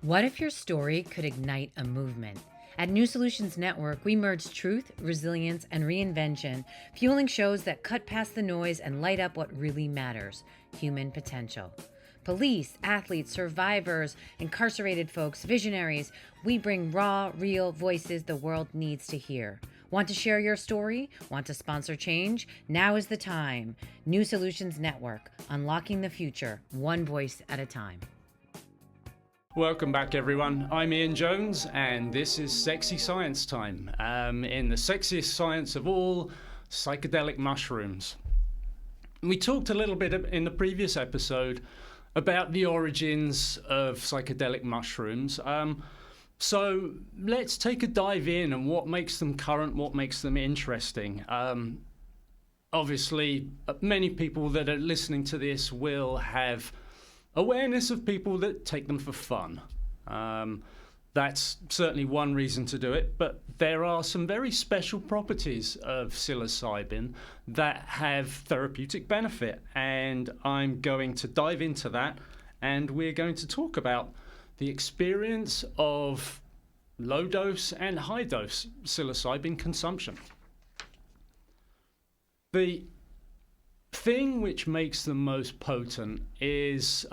What if your story could ignite a movement? At New Solutions Network, we merge truth, resilience, and reinvention, fueling shows that cut past the noise and light up what really matters: human potential. Police, athletes, survivors, incarcerated folks, visionaries, we bring raw, real voices the world needs to hear. Want to share your story? Want to sponsor change? Now is the time. New Solutions Network, unlocking the future, one voice at a time. Welcome back, everyone. I'm Ian Jones, and this is Sexy Science Time, in the sexiest science of all, psychedelic mushrooms. We talked a little bit in the previous episode about the origins of psychedelic mushrooms. So let's take a dive in and what makes them current, what makes them interesting. Obviously, many people that are listening to this will have awareness of people that take them for fun. That's certainly one reason to do it, but there are some very special properties of psilocybin that have therapeutic benefit, and I'm going to dive into that, and we're going to talk about the experience of low dose and high dose psilocybin consumption. The thing which makes them most potent is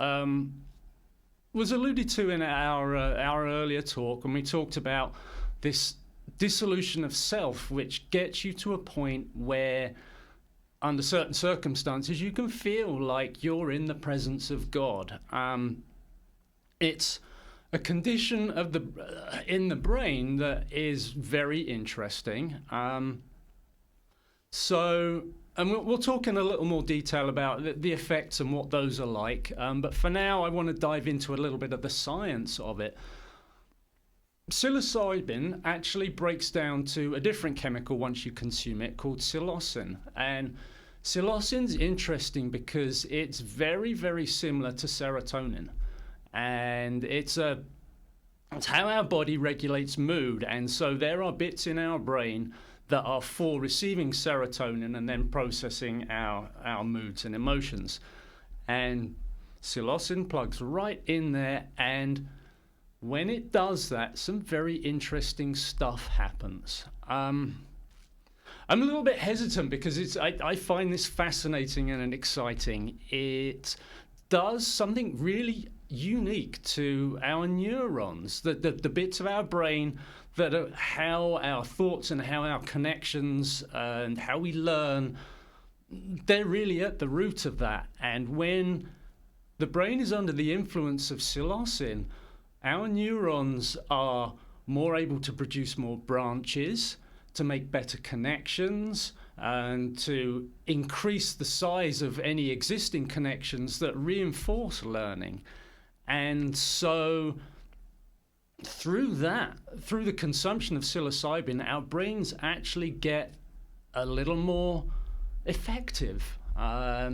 was alluded to in our earlier talk when we talked about this dissolution of self, which gets you to a point where under certain circumstances you can feel like you're in the presence of God. It's a condition of in the brain that is very interesting. And we'll talk in a little more detail about the effects and what those are like. But for now, I want to dive into a little bit of the science of it. Psilocybin actually breaks down to a different chemical once you consume it called psilocin. And psilocin's interesting because it's very, very similar to serotonin. And it's how our body regulates mood. And so there are bits in our brain that are for receiving serotonin and then processing our moods and emotions. And psilocin plugs right in there, and when it does that, some very interesting stuff happens. I'm a little bit hesitant because I find this fascinating and exciting. It does something really unique to our neurons, the bits of our brain that are how our thoughts and how our connections and how we learn, they're really at the root of that. And when the brain is under the influence of psilocin, our neurons are more able to produce more branches, to make better connections, and to increase the size of any existing connections that reinforce learning. And so through the consumption of psilocybin, our brains actually get a little more effective. At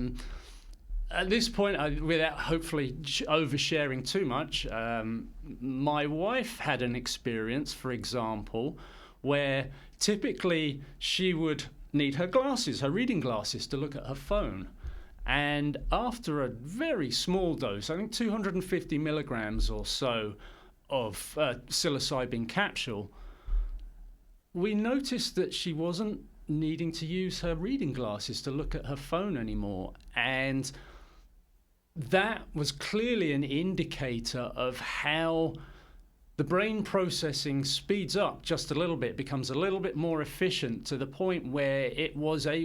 this point, without hopefully oversharing too much, my wife had an experience, for example, where typically she would need her reading glasses, to look at her phone. And after a very small dose, I think 250 milligrams or so of psilocybin capsule, we noticed that she wasn't needing to use her reading glasses to look at her phone anymore. And that was clearly an indicator of how the brain processing speeds up just a little bit, becomes a little bit more efficient, to the point where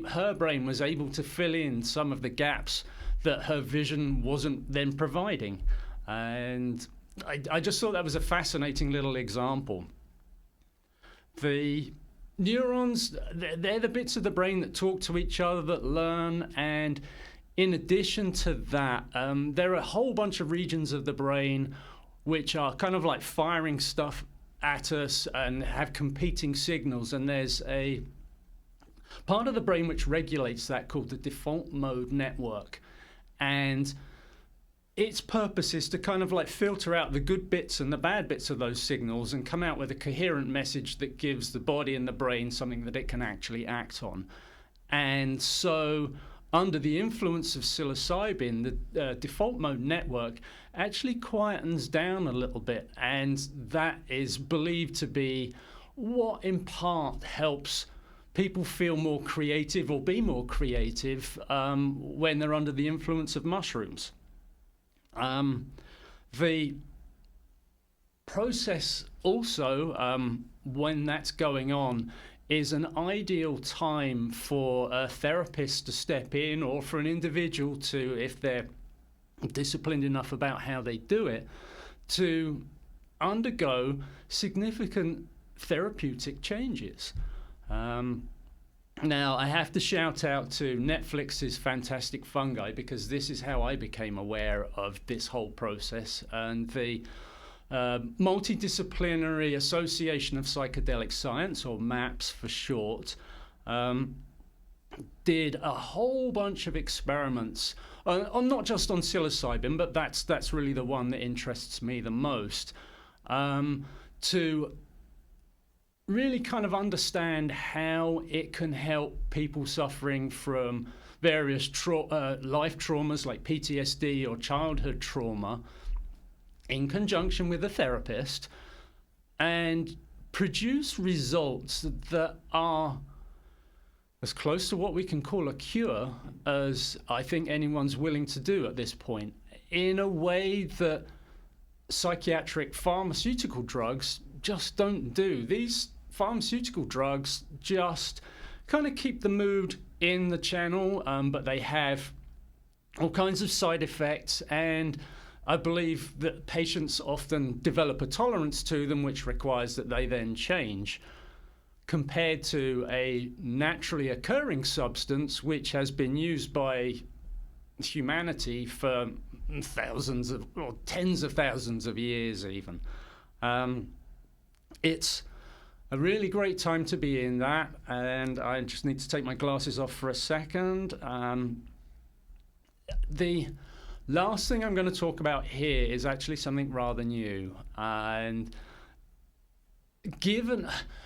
her brain was able to fill in some of the gaps that her vision wasn't then providing. And I just thought that was a fascinating little example. The neurons, they're the bits of the brain that talk to each other, that learn, and in addition to that, there are a whole bunch of regions of the brain which are kind of like firing stuff at us and have competing signals. And there's a part of the brain which regulates that called the default mode network. And its purpose is to kind of like filter out the good bits and the bad bits of those signals and come out with a coherent message that gives the body and the brain something that it can actually act on. And so under the influence of psilocybin, the default mode network actually quietens down a little bit, and that is believed to be what in part helps people feel more creative or be more creative when they're under the influence of mushrooms. The process also, when that's going on, is an ideal time for a therapist to step in, or for an individual to, if they're disciplined enough about how they do it, to undergo significant therapeutic changes. Now, I have to shout out to Netflix's Fantastic Fungi, because this is how I became aware of this whole process. And the Multidisciplinary Association of Psychedelic Science, or MAPS for short, did a whole bunch of experiments, not just on psilocybin, but that's really the one that interests me the most, to really kind of understand how it can help people suffering from various life traumas like PTSD or childhood trauma, in conjunction with a therapist, and produce results that are as close to what we can call a cure as I think anyone's willing to do at this point, in a way that psychiatric pharmaceutical drugs just don't do. These pharmaceutical drugs just kind of keep the mood in the channel, but they have all kinds of side effects, and I believe that patients often develop a tolerance to them, which requires that they then change, compared to a naturally occurring substance which has been used by humanity for thousands of, or tens of thousands of years even. It's a really great time to be in that, and I just need to take my glasses off for a second. The last thing I'm going to talk about here is actually something rather new, and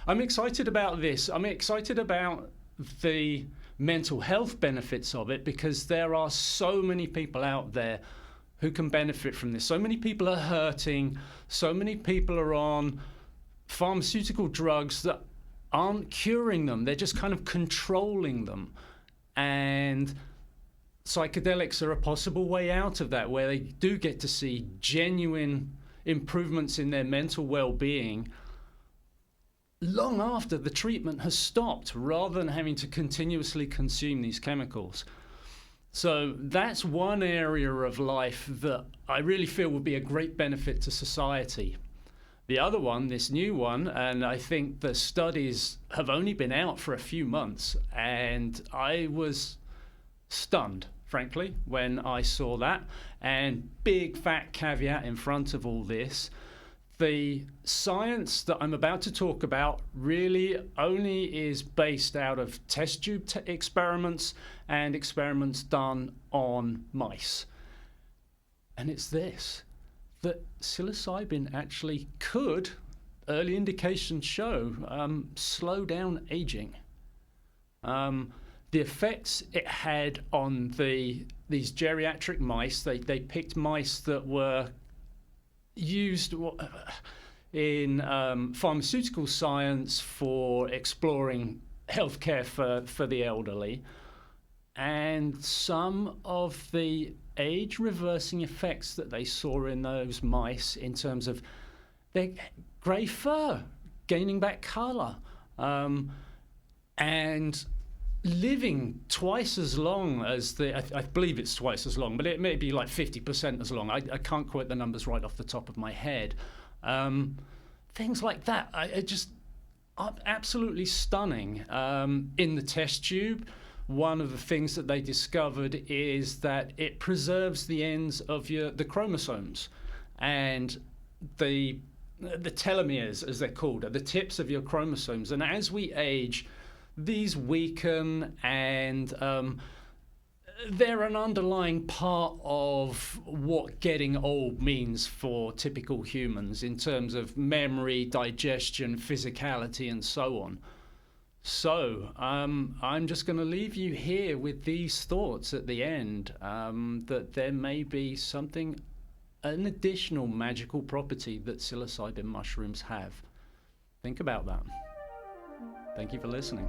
I'm excited about this. I'm excited about the mental health benefits of it, because there are so many people out there who can benefit from this. So many people are hurting, so many people are on pharmaceutical drugs that aren't curing them, they're just kind of controlling them. And psychedelics are a possible way out of that, where they do get to see genuine improvements in their mental well-being long after the treatment has stopped, rather than having to continuously consume these chemicals. So that's one area of life that I really feel would be a great benefit to society. The other one, this new one, and I think the studies have only been out for a few months, and I was stunned, frankly, when I saw that. And big fat caveat in front of all this, the science that I'm about to talk about really only is based out of test tube experiments and experiments done on mice. And it's this, that psilocybin actually could, early indications show, slow down aging. The effects it had on these geriatric mice, they picked mice that were used in pharmaceutical science for exploring healthcare for the elderly, and some of the age-reversing effects that they saw in those mice in terms of their grey fur gaining back colour, and living twice as long as I believe it's twice as long, but it may be like 50% as long. I can't quote the numbers right off the top of my head. Things like that are just absolutely stunning. In the test tube, one of the things that they discovered is that it preserves the ends of the chromosomes, and the telomeres, as they're called, are the tips of your chromosomes. And as we age, these weaken, and they're an underlying part of what getting old means for typical humans in terms of memory, digestion, physicality, and so on. So I'm just going to leave you here with these thoughts at the end, that there may be an additional magical property that psilocybin mushrooms have. Think about that. Thank you for listening.